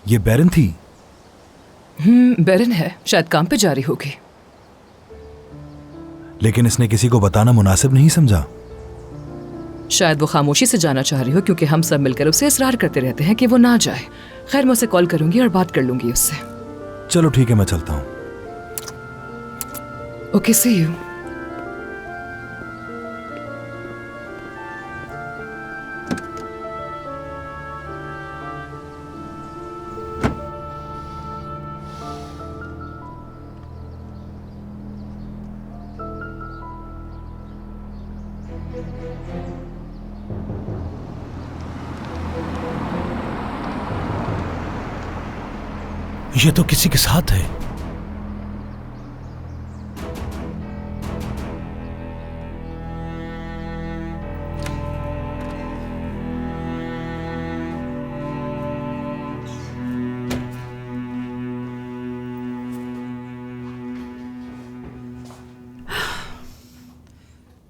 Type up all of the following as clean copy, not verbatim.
ये बैरन थी? बैरन है, शायद काम पे जा रही होगी। लेकिन इसने किसी को बताना मुनासिब नहीं समझा। शायद वो खामोशी से जाना चाह रही हो, क्योंकि हम सब मिलकर उससे इसरार करते रहते हैं कि वो ना जाए। खैर, मैं उसे कॉल करूंगी और बात कर लूंगी उससे। चलो ठीक है, मैं चलता हूँ। Okay, see you. ये तो किसी के साथ है।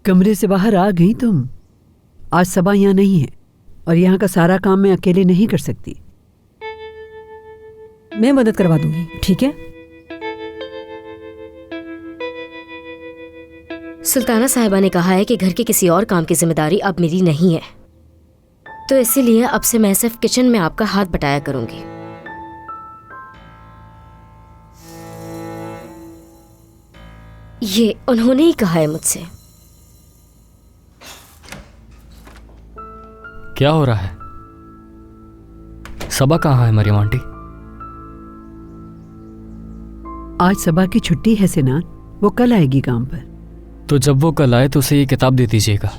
कमरे से बाहर आ गई तुम? आज सबा यहाँ नहीं है और यहाँ का सारा काम मैं अकेले नहीं कर सकती। मैं मदद करवा दूंगी, ठीक है? सुल्ताना साहिबा ने कहा है कि घर के किसी और काम की जिम्मेदारी अब मेरी नहीं है, तो इसीलिए अब से मैं सिर्फ किचन में आपका हाथ बटाया करूंगी। ये उन्होंने ही कहा है मुझसे। क्या हो रहा है? सबा कहाँ है मरियम आंटी? आज सबा की छुट्टी है सिनान, वो कल आएगी काम पर। तो जब वो कल आए तो उसे ये किताब दे दीजिएगा।